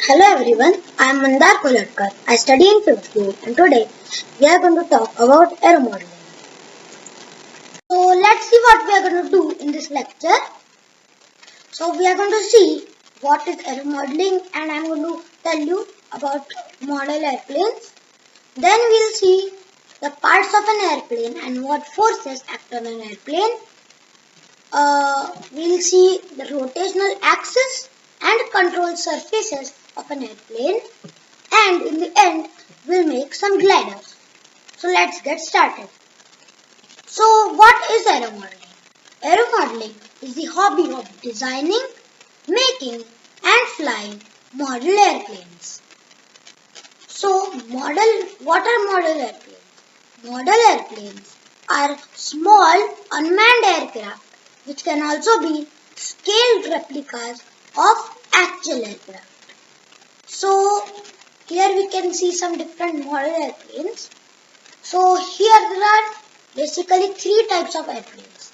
Hello everyone, I am Mandar Kolhatkar. I study in 5th grade and today we are going to talk about aeromodelling. So let's see what we are going to do in this lecture. So we are going to see what is aeromodelling and I am going to tell you about model airplanes. Then we will see the parts of an airplane and what forces act on an airplane. We will see the rotational axis and control surfaces of an airplane. And in the end, we'll make some gliders. So let's get started. So what is aeromodelling? Aeromodelling is the hobby of designing, making and flying model airplanes. So what are model airplanes? Model airplanes are small unmanned aircraft which can also be scaled replicas of actual aircraft. So here we can see some different model airplanes. So here there are basically three types of airplanes.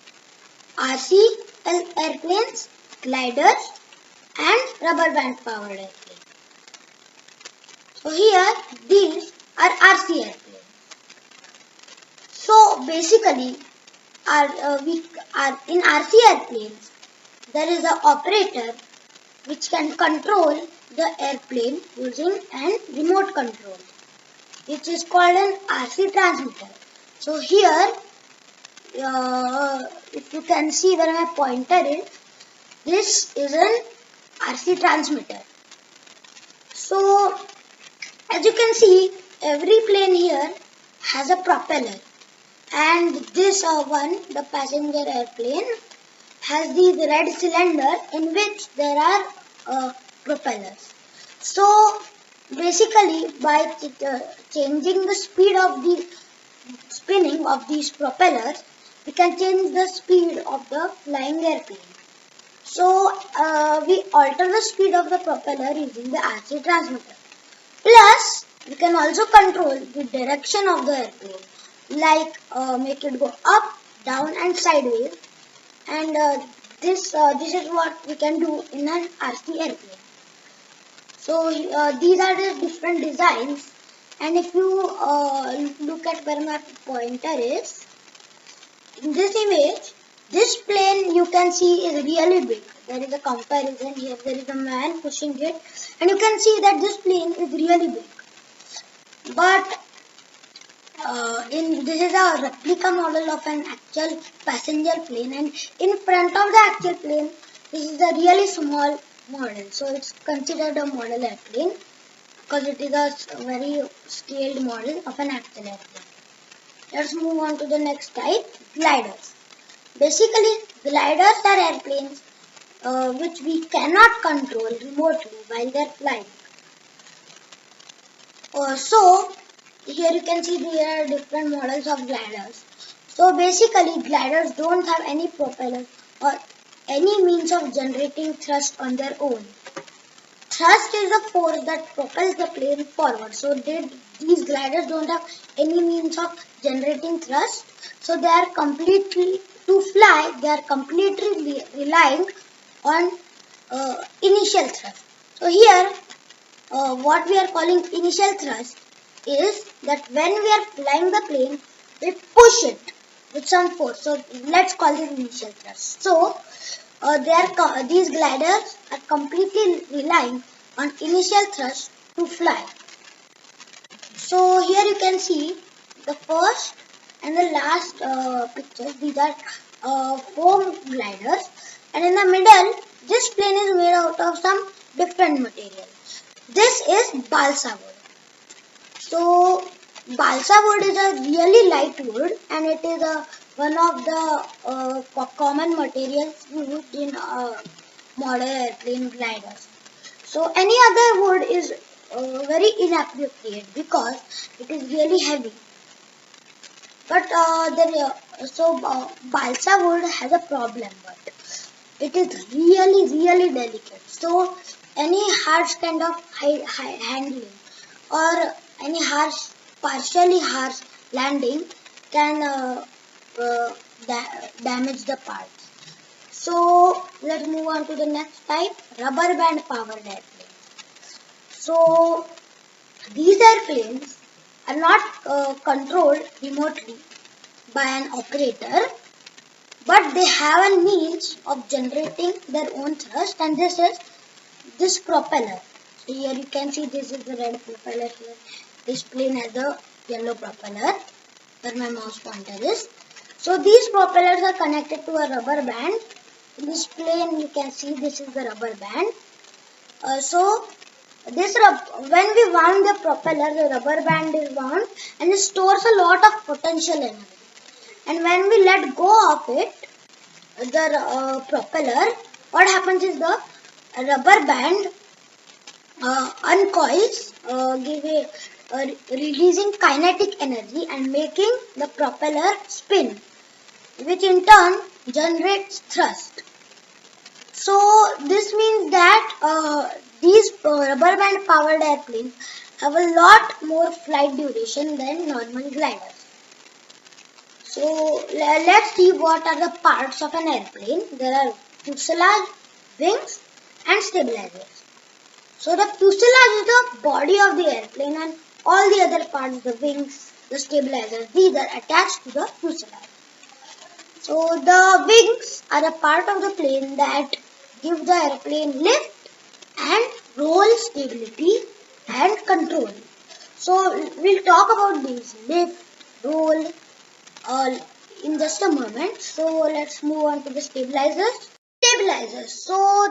RC airplanes, gliders and rubber band powered airplanes. So here these are RC airplanes. So basically in RC airplanes there is an operator which can control the airplane using a remote control, which is called an RC transmitter. So here, if you can see where my pointer is, this is an RC transmitter. So as you can see, every plane here has a propeller, and this one, the passenger airplane, has the red cylinder in which there are propellers. So basically by changing the speed of the spinning of these propellers, we can change the speed of the flying airplane. So we alter the speed of the propeller using the RC transmitter. Plus we can also control the direction of the airplane, like make it go up, down and sideways. And this is what we can do in an RC airplane. So these are the different designs, and if you look at where my pointer is, in this image, this plane you can see is really big. There is a comparison here, there is a man pushing it, and you can see that this plane is really big. But this is a replica model of an actual passenger plane, and in front of the actual plane, this is a really small model. So it's considered a model airplane because it is a very scaled model of an actual airplane. Let's move on to the next type, gliders. Basically, gliders are airplanes which we cannot control remotely while they are flying. So here you can see there are different models of gliders. So basically gliders don't have any propellers or any means of generating thrust on their own. Thrust is the force that propels the plane forward. So these gliders don't have any means of generating thrust. So they are completely relying on initial thrust. So here what we are calling initial thrust is that when we are flying the plane, we push it with some force. So let's call it initial thrust. So these gliders are completely relying on initial thrust to fly. So here you can see the first and the last pictures. These are foam gliders, and in the middle, this plane is made out of some different material. This is balsa wood. So balsa wood is a really light wood, and it is one of the common materials used in model airplane gliders. So any other wood is very inappropriate because it is really heavy. But balsa wood has a problem, but it is really delicate. So any harsh kind of handling or any partially harsh landing can damage the parts. So let's move on to the next type, rubber band powered airplane. So these airplanes are not controlled remotely by an operator, but they have a means of generating their own thrust, and this is this propeller. So here you can see this is the red propeller here. This plane has a yellow propeller where my mouse pointer is. So these propellers are connected to a rubber band. In this plane you can see this is the rubber band. So when we wound the propeller, the rubber band is wound and it stores a lot of potential energy. And when we let go of it, the propeller, what happens is the rubber band uncoils, releasing kinetic energy and making the propeller spin, which in turn generates thrust. So this means that these rubber band powered airplanes have a lot more flight duration than normal gliders. So let's see what are the parts of an airplane. There are fuselage, wings and stabilizers. So the fuselage is the body of the airplane and all the other parts, the wings, the stabilizers, these are attached to the fuselage. So the wings are a part of the plane that give the airplane lift and roll stability and control. So we'll talk about these lift, roll, in just a moment. So let's move on to the stabilizers. So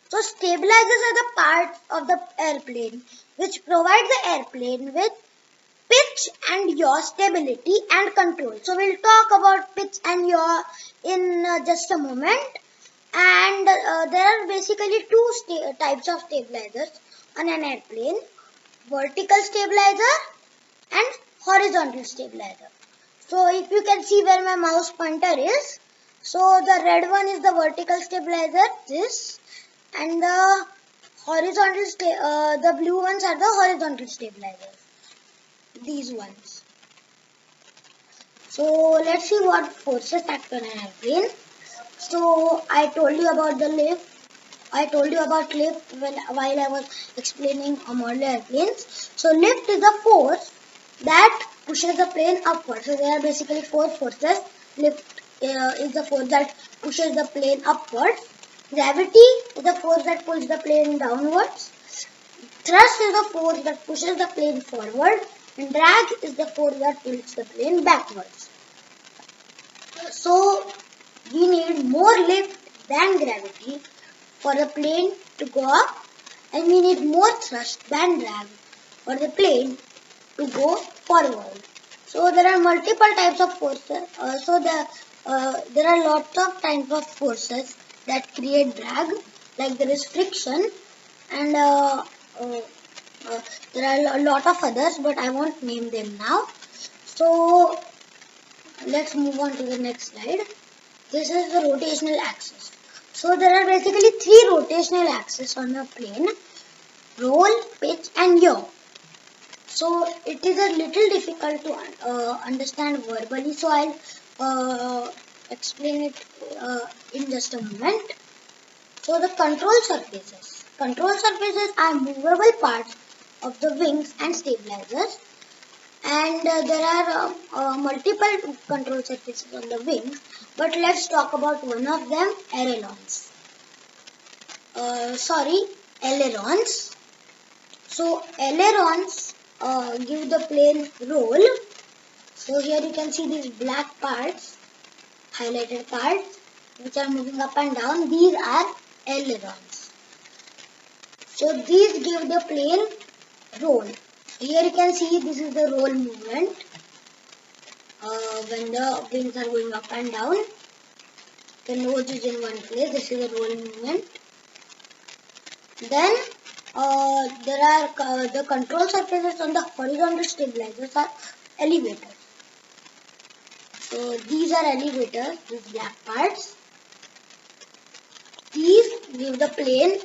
stabilizers are the parts of the airplane which provide the airplane with pitch and yaw stability and control. So we'll talk about pitch and yaw in just a moment. And there are basically two types of stabilizers on an airplane: vertical stabilizer and horizontal stabilizer. So if you can see where my mouse pointer is, so the red one is the vertical stabilizer, this, and the the blue ones are the horizontal stabilizers, these ones. So let's see what forces act on an airplane. So I told you about the lift. I told you about lift while I was explaining model airplanes. So lift is the force that pushes the plane upwards. So there are basically four forces. Lift is the force that pushes the plane upwards. Gravity is the force that pulls the plane downwards. Thrust is the force that pushes the plane forward. And drag is the force that pulls the plane backwards. So we need more lift than gravity for the plane to go up, and we need more thrust than drag for the plane to go forward. So there are multiple types of forces. There are lots of types of forces that create drag. Like there is friction, and there are a lot of others, but I won't name them now. So let's move on to the next slide. This is the rotational axis. So there are basically three rotational axes on a plane: roll, pitch and yaw. So it is a little difficult to understand verbally, so I'll explain it in just a moment. So the control surfaces. Control surfaces are movable parts of the wings and stabilizers, and there are multiple control surfaces on the wings, but let's talk about one of them: ailerons. Ailerons. So ailerons give the plane roll. So here you can see these black parts, highlighted parts, which are moving up and down. These are ailerons. So these give the plane roll. Here you can see this is the roll movement. When the wings are going up and down, the nose is in one place. This is the roll movement. Then there are the control surfaces on the horizontal stabilizers are elevators. So these are elevators, these black parts. These give the plane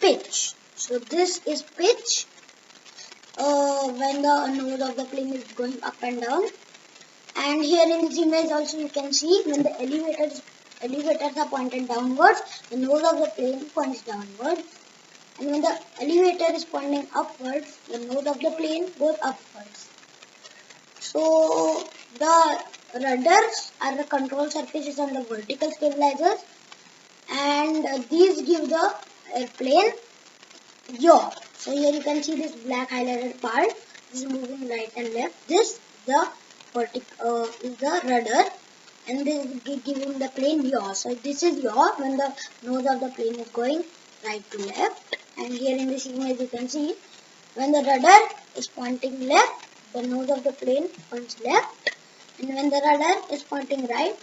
pitch. So this is pitch when the nose of the plane is going up and down. And here in this image also you can see when the elevators are pointed downwards, the nose of the plane points downwards. and when the elevator is pointing upwards, the nose of the plane goes upwards. So the rudders are the control surfaces on the vertical stabilizers, and these give the airplane yaw. So here you can see this black highlighted part. This is moving right and left. This is the rudder, and this is giving the plane yaw. So this is yaw when the nose of the plane is going right to left. And here in this image you can see when the rudder is pointing left, the nose of the plane points left, and when the rudder is pointing right,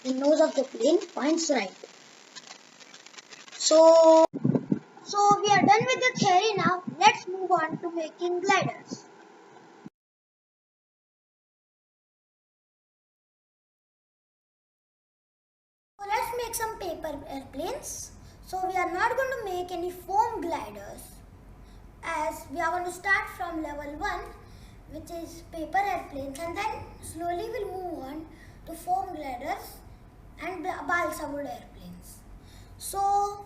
the nose of the plane points right. So we are done with the theory now. Let's move on to making gliders. So let's make some paper airplanes. So we are not going to make any foam gliders, as we are going to start from level 1, which is paper airplanes, and then slowly we'll move on to foam gliders and balsa wood airplanes. So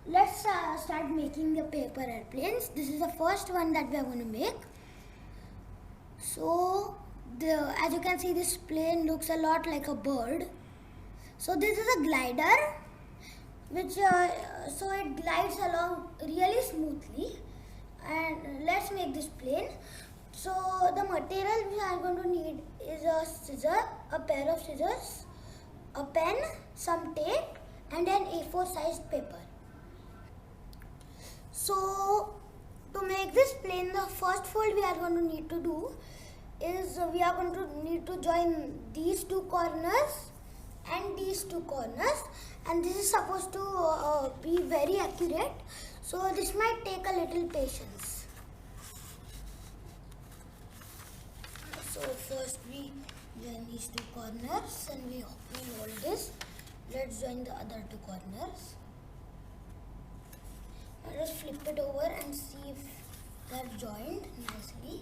let's start making the paper airplanes. This is the first one that we are going to make. So as you can see, this plane looks a lot like a bird. So this is a glider, which so it glides along really smoothly. And let's make this plane. So the material we are going to need is a scissor, a pair of scissors, a pen, some tape, and an A4 sized paper. So to make this plane, the first fold we are going to need to do is we are going to need to join these two corners and these two corners, and this is supposed to be very accurate, so this might take a little patience. So first we join these two corners and we hold this. Let's join the other two corners. Now just flip it over and see if they're joined nicely.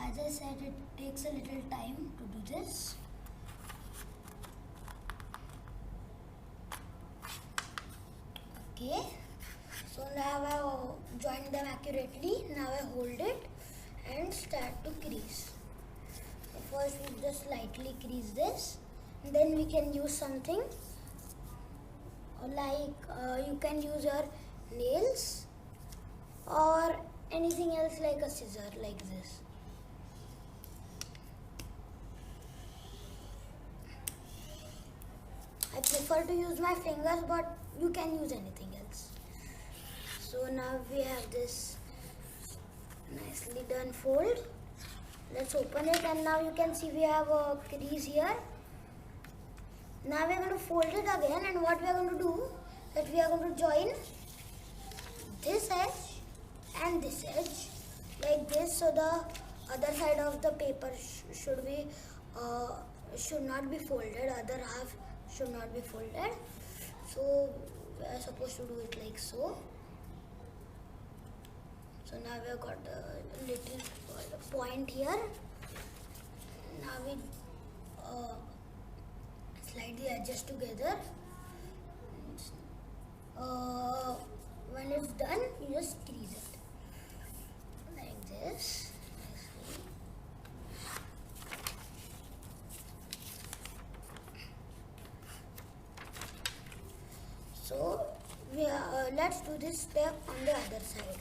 As I said, it takes a little time to do this. Okay, so now I joined them accurately. Now I hold it and start to crease. So first we just lightly crease this, and then we can use something like you can use your nails or anything else like a scissor like this. I prefer to use my fingers, but you can use anything else. So now we have this nicely done fold. Let's open it, and now you can see we have a crease here. Now we are going to fold it again, and what we are going to do is that we are going to join this edge and this edge like this, so the other side of the paper should not be folded, other half should not be folded. So we are supposed to do it like so. So now we have got a little point here. Now we slide the edges together. When it's done, you just crease it like this. So let's do this step on the other side.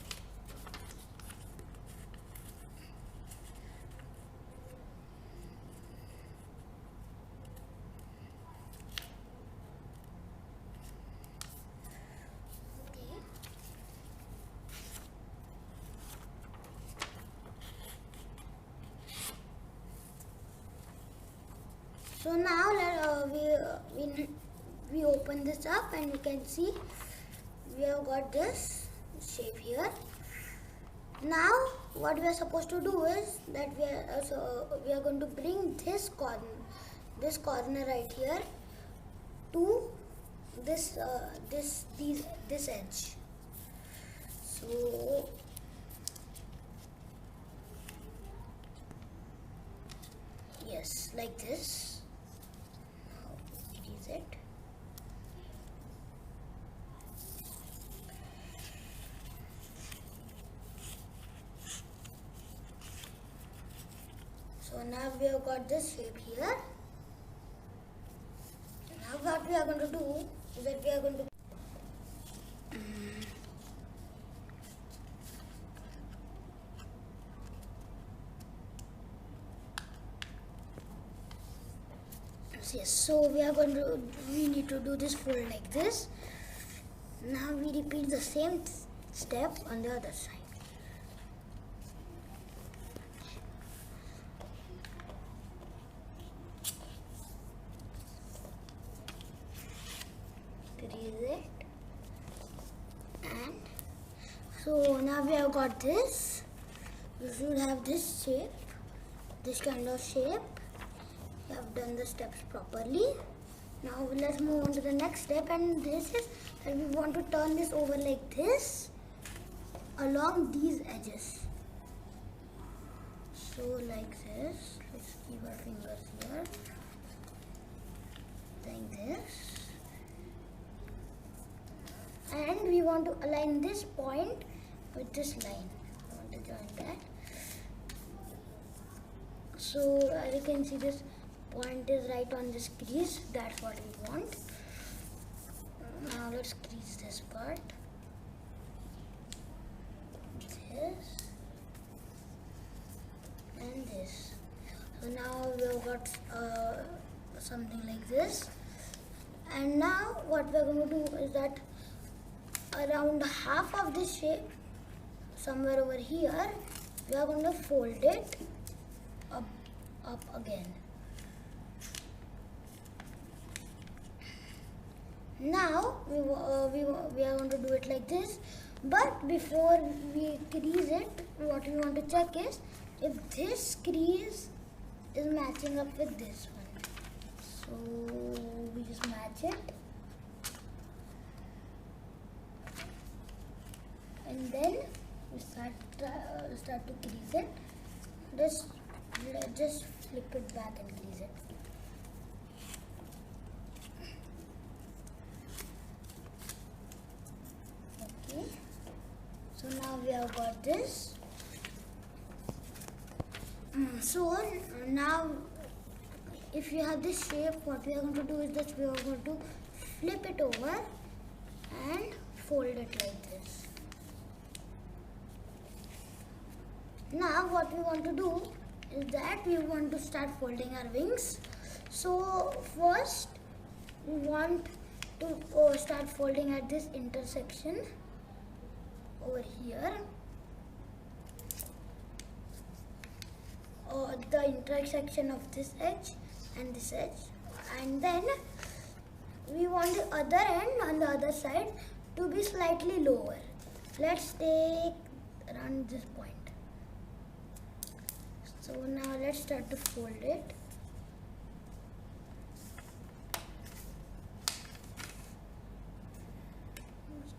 Okay. So now we open this up, and you can see we have got this shape here. Now what we are supposed to do is that we are going to bring this corner right here to this edge. So yes, like this. So now we have got this shape here. Now what we are going to do is that we are going to yes, so we need to do this fold like this. Now we repeat the same step on the other side. Crease it, and so now we have got this. You should have this shape, this kind of shape. You have done the steps properly. Now let's move on to the next step, and this is that we want to turn this over like this along these edges. So like this, let's keep our fingers here, like this. And we want to align this point with this line. I want to join that. So as you can see, this point is right on this crease. That's what we want. Now let's crease this part. This and this. So now we've got something like this. And now what we're going to do is that around half of this shape, somewhere over here, we are going to fold it up again. Now we are going to do it like this, but before we crease it, what we want to check is if this crease is matching up with this one. So we just match it, and then we start to crease it. Just flip it back and crease it. Okay. So now we have got this. So now, if you have this shape, what we are going to do is that we are going to flip it over and fold it like this. Now what we want to do is that we want to start folding our wings. So first we want to start folding at this intersection over here, or the intersection of this edge and this edge, and then we want the other end on the other side to be slightly lower. Let's take around this point. So now let's start to fold it.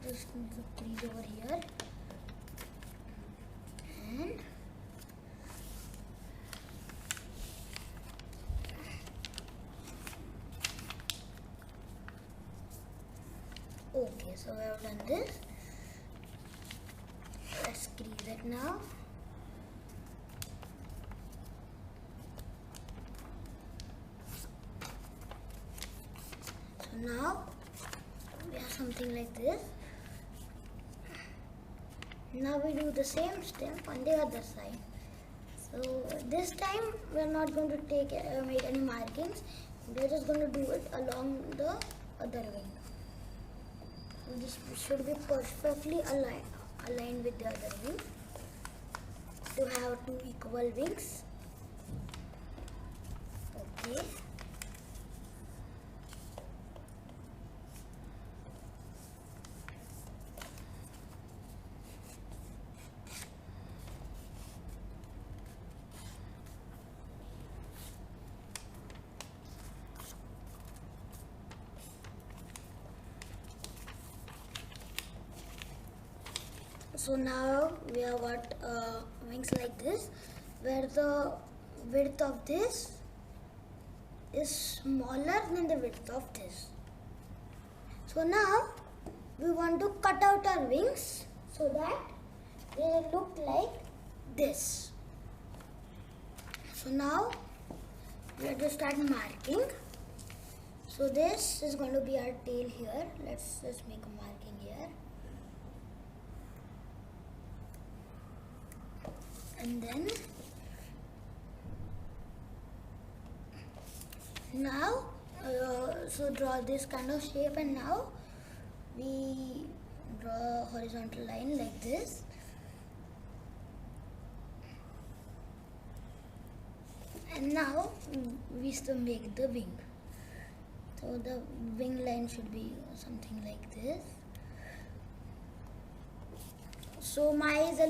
Just need to crease over here, and okay, so we have done this. Let's crease it now. So now we have something like this. Now we do the same step on the other side. So this time we are not going to make any markings. We are just going to do it along the other wing. This should be perfectly aligned with the other wing to have two equal wings. Okay. So now we have got wings like this, where the width of this is smaller than the width of this. So now we want to cut out our wings so that they look like this. So now we have to start marking. So this is going to be our tail here. Let's just make a marking here. And then now so draw this kind of shape, and now we draw a horizontal line like this. And now we still make the wing. So the wing line should be something like this. So mine is a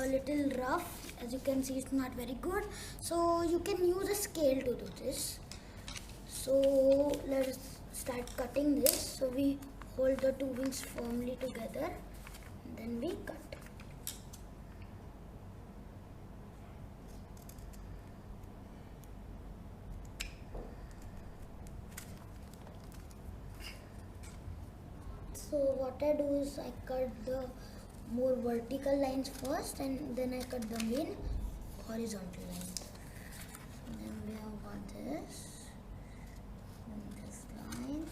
little rough. As you can see, it's not very good. So you can use a scale to do this. So let's start cutting this. So we hold the two wings firmly together, and then we cut. So what I do is I cut the more vertical lines first, and then I cut the main horizontal lines. And then we have got this. And this line.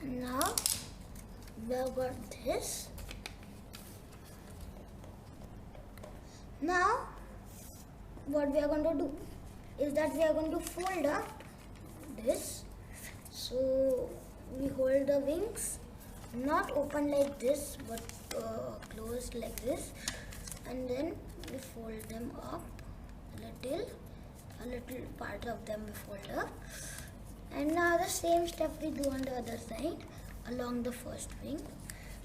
And now we have got this. Now what we are going to do is that we are going to fold up this. So we hold the wings not open like this, but closed like this, and then we fold them up a little part of them we fold up. And now the same step we do on the other side along the first wing.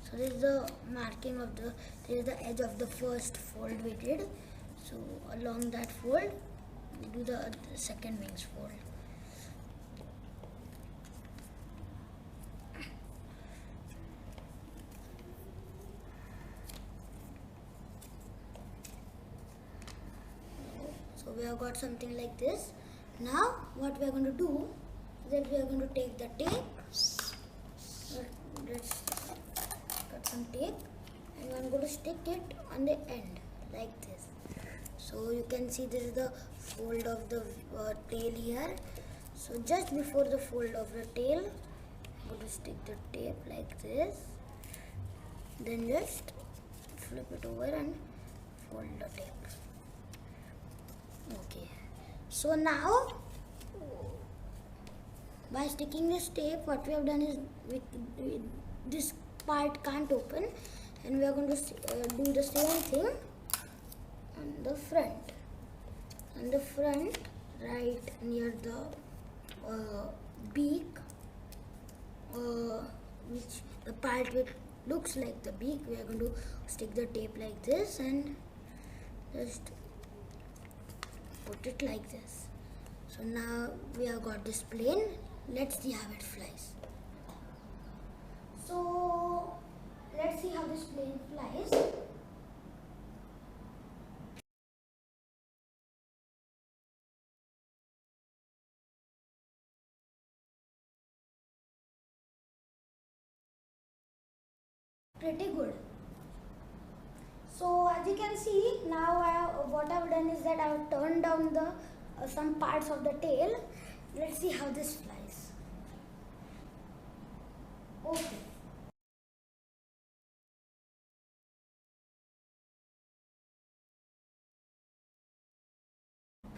So this is the marking of this is the edge of the first fold we did. So along that fold we do the second wings fold. So we have got something like this. Now what we are going to do is that we are going to take the tape. Let's cut some tape, and I'm going to stick it on the end like this. So you can see this is the fold of the tail here. So just before the fold of the tail, I'm going to stick the tape like this. Then just flip it over and fold the tape. Okay. So now, by sticking this tape, what we have done is this part can't open, and we are going to do the same thing on the front. On the front, right near the beak, which the part which looks like the beak, we are going to stick the tape like this and just put it like this. So now we have got this plane. Let's see how it flies. So let's see how this plane flies. Pretty good. So as you can see, now what I've done is that I've turned down the some parts of the tail. Let's see how this flies. Okay.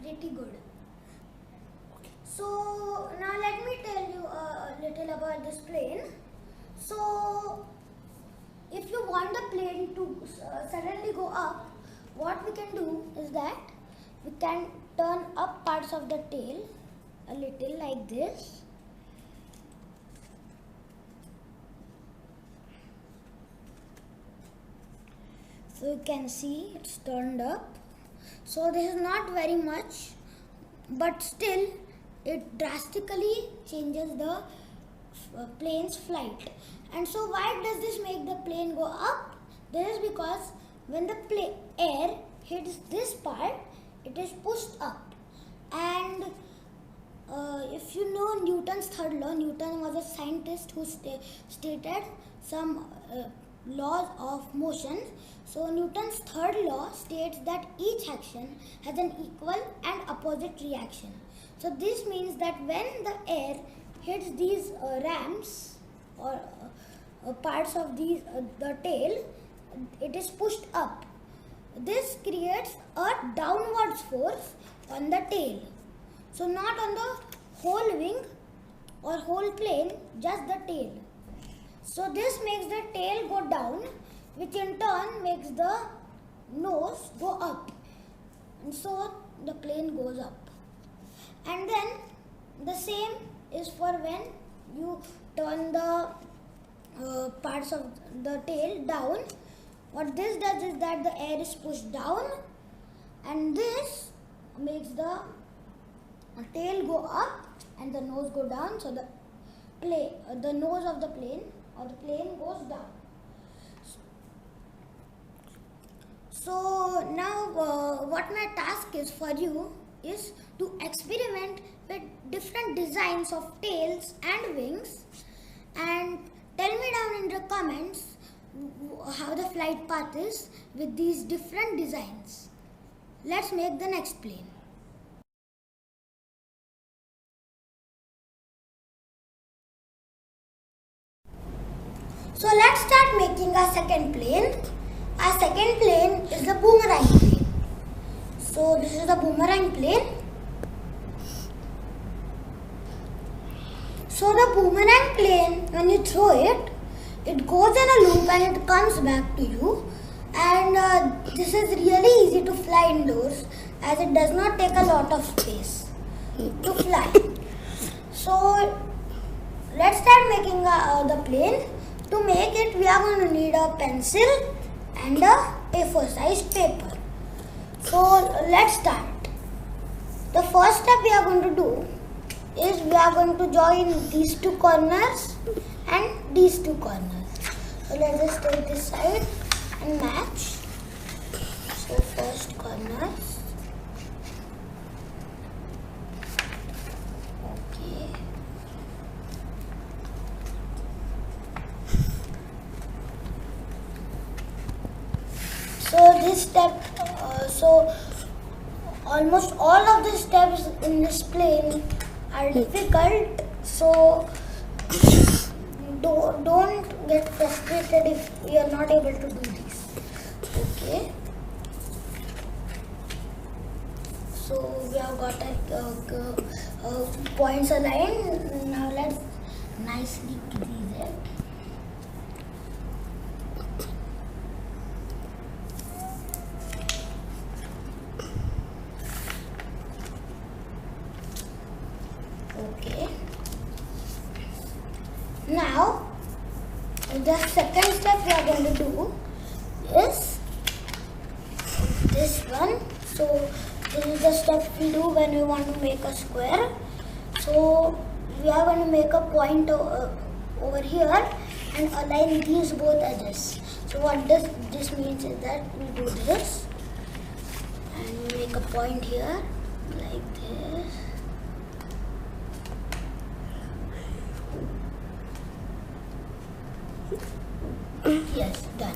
Pretty good. So now let me tell you a little about this plane. So if you want the plane to suddenly go up, what we can do is that we can turn up parts of the tail a little like this. So you can see it's turned up. So this is not very much, but still it drastically changes the plane's flight. And so why does this make the plane go up? This is because when the air hits this part, it is pushed up, and if you know Newton's third law, Newton was a scientist who stated some laws of motion. So Newton's third law states that each action has an equal and opposite reaction. So this means that when the air hits these ramps or parts of the tail, it is pushed up. This creates a downwards force on the tail. So not on the whole wing or whole plane, just the tail. So this makes the tail go down, which in turn makes the nose go up. And so the plane goes up. And then the same is for when you turn the parts of the tail down. What this does is that the air is pushed down, and this makes the tail go up and the nose go down. So the nose of the plane or the plane goes down. So now what my task is for you is to experiment with different designs of tails and wings, and tell me down in the comments how the flight path is with these different designs. Let's make the next plane. So let's start making our second plane. Our second plane is the boomerang plane. So this is the boomerang plane. So the boomerang plane, when you throw it, it goes in a loop and it comes back to you. And this is really easy to fly indoors, as it does not take a lot of space to fly. So let's start making the plane. To make it, we are going to need a pencil and a A4 size paper. So let's start. The first step we are going to do is we are going to join these two corners and these two corners. So let's just take this side and match. So first corners. Okay. So this step, so almost all of the steps in this plane are difficult. So don't get frustrated if you are not able to do this. Okay. So we have got points aligned. Now let's nicely crease it. Okay. Now, the second step we are going to do is this one. So, this is the step we do when we want to make a square. So, we are going to make a point over here and align these both edges. So, what this means is that we do this and we make a point here like this. Yes, done.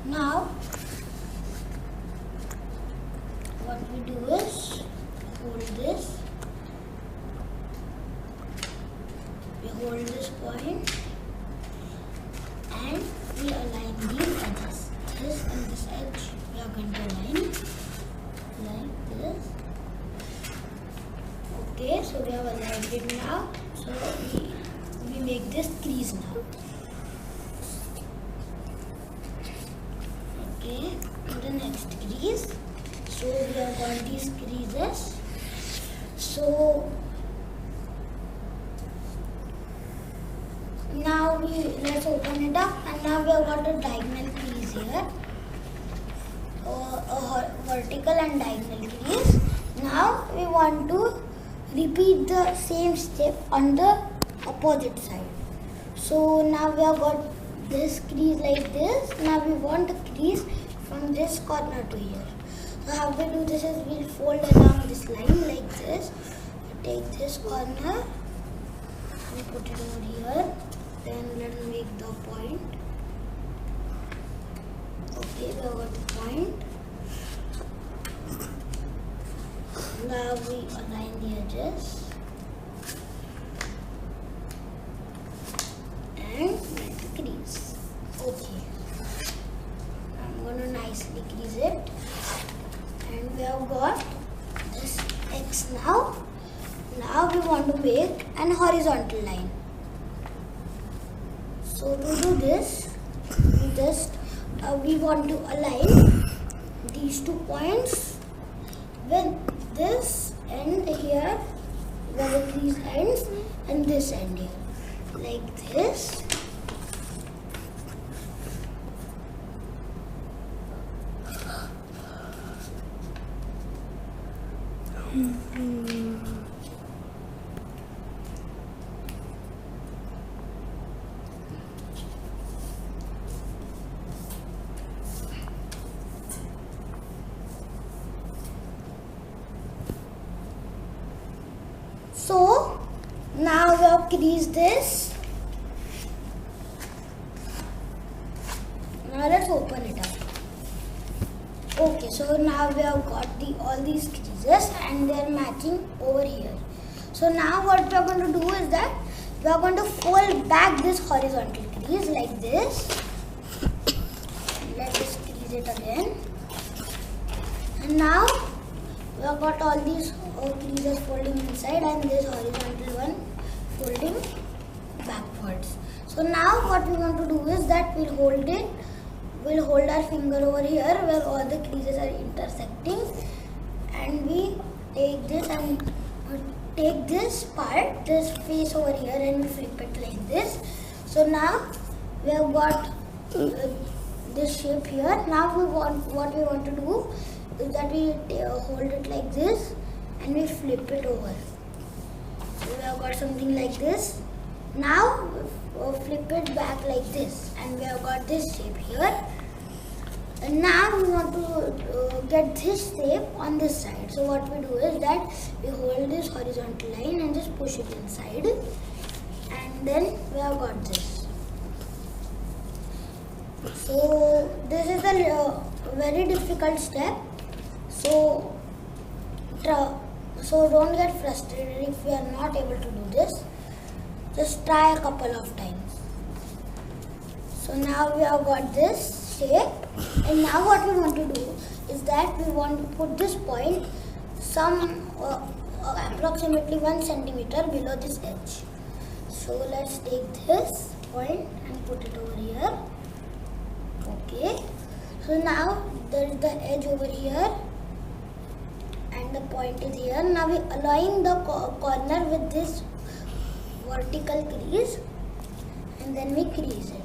Now, what we do is hold this. We hold this point and we align these edges. This and this edge we are going to align like this. Okay, so we have aligned it now. So we make this crease now. Okay, to the next crease. So we have got these creases. So now let's open it up, and now we have got a diagonal crease here, a vertical and diagonal crease. Now we want to repeat the same step on the opposite side. So now we have got this crease like this. Now we want a crease from this corner to here. So how we do this is we'll fold along this line like this, take this corner and put it over here. Then let's make the point. Okay, we have got the point. Now we align the edges and make the crease. Okay, I'm going to nicely crease it, and we have got this X now. Now we want to make an horizontal line. So to do this, we want to align these 2 points with this end here where the crease ends and this end here, like this. So now we have creased this. Now let's open it up. Okay, so now we have got all these creases and they are matching over here. So now what we are going to do is that we are going to fold back this horizontal crease like this. Let's just crease it again. And now we have got all these creases folding inside and this horizontal one folding backwards. So now what we want to do is that we'll hold our finger over here where all the creases are intersecting, and we take this and take this part, this face over here, and we flip it like this. So now we have got this shape here. Now what we want to do is that we hold it like this and we flip it over. So we have got something like this. Now flip it back like this and we have got this shape here. And now we want to get this shape on this side. So what we do is that we hold this horizontal line and just push it inside, and then we have got this. So this is a very difficult step. So don't get frustrated if you are not able to do this. Just try a couple of times. So now we have got this shape, and now what we want to do is that we want to put this point approximately 1 centimeter below this edge. So let's take this point and put it over here. Okay, so now there is the edge over here and the point is here. Now we align the corner with this vertical crease and then we crease it.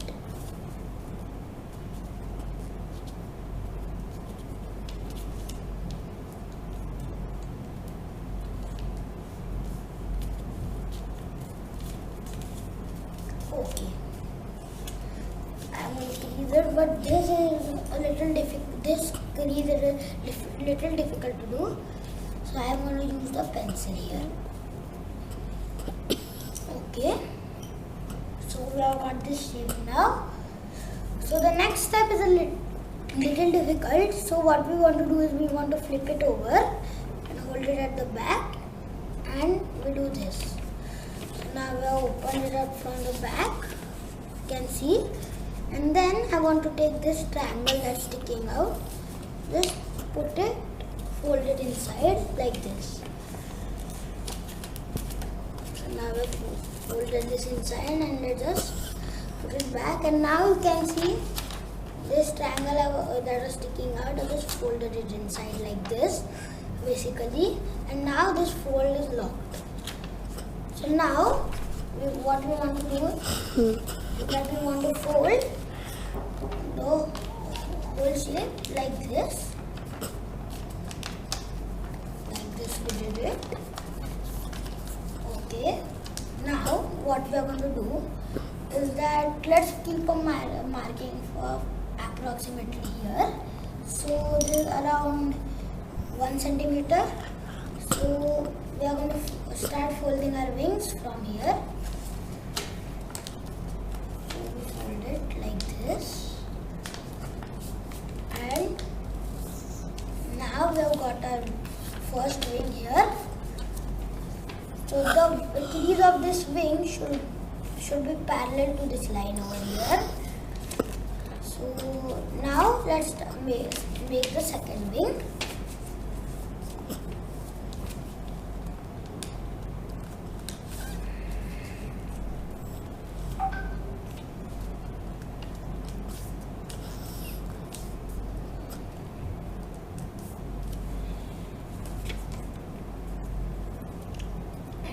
Okay, I am going to crease it, but this is a little difficult. This crease is a little difficult to do, so I am going to use the pencil here. Okay, so we have got this shape now. So the next step is a little difficult. So what we want to do is we want to flip it over and hold it at the back, and we do this. So now we have opened it up from the back, you can see, and then I want to take this triangle that's sticking out, just put it, fold it inside like this. So now we folded this inside and let's just put it back, and now you can see this triangle that was sticking out. I just folded it inside like this basically, and now this fold is locked. So now what we want to do is that we want to fold the whole shape like this. Like this we did it. Okay. Now what we are going to do is that let's keep a marking for approximately here. So this is around 1 centimeter. So we are going to start folding our wings from here. So we fold it like this, and now we have got our first wing here. So the crease of this wing should be parallel to this line over here. So now let's make the second wing.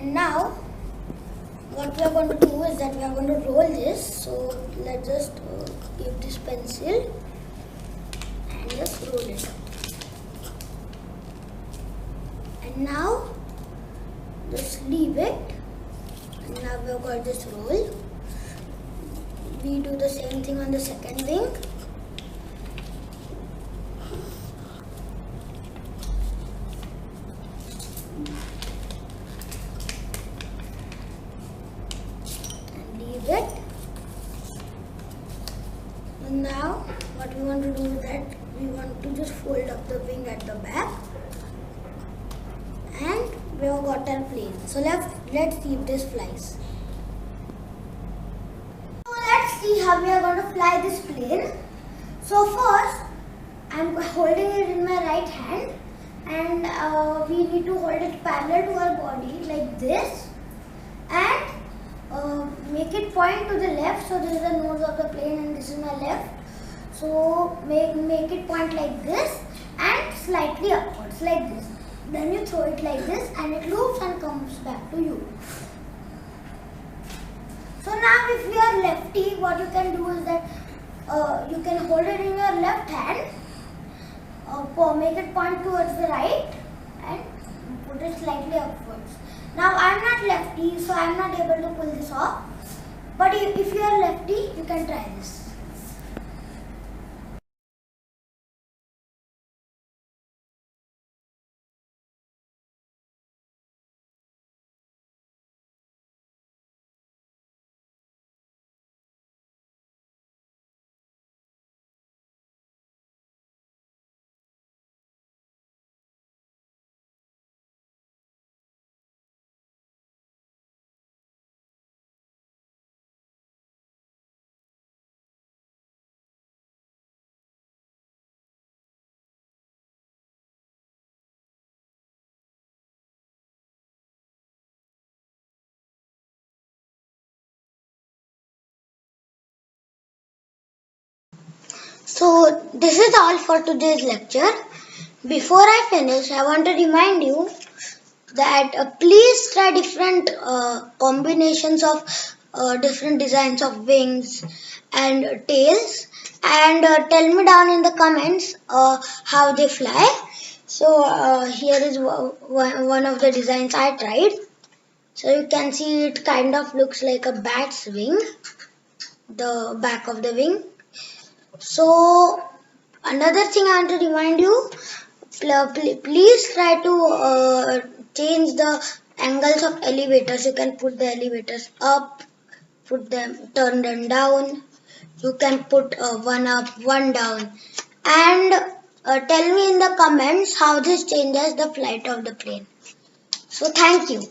And now what we are going to do is that we are going to roll this. So let's just keep this pencil and just roll it up. And now just leave it. And now we have got this roll. We do the same thing on the second wing. It. And now what we want to do is that we want to just fold up the wing at the back, and we have got our plane. So let's see if this flies. So let's see how we are going to fly this plane. So first I'm holding it in my right hand, and we need to hold it parallel to our body like this, and make it point to the left. So this is the nose of the plane and this is my left. So make it point like this and slightly upwards like this. Then you throw it like this and it loops and comes back to you. So now if you are lefty, what you can do is that you can hold it in your left hand, make it point towards the right and put it slightly upwards. Now I am not lefty, so I am not able to pull this off. But if you are lefty, you can try this. So this is all for today's lecture. Before I finish, I want to remind you that please try different combinations of different designs of wings and tails, and tell me down in the comments how they fly. So here is one of the designs I tried. So you can see it kind of looks like a bat's wing, the back of the wing. So another thing I want to remind you, please try to change the angles of elevators. You can put the elevators up, turn them down. You can put one up, one down, and tell me in the comments how this changes the flight of the plane. So thank you.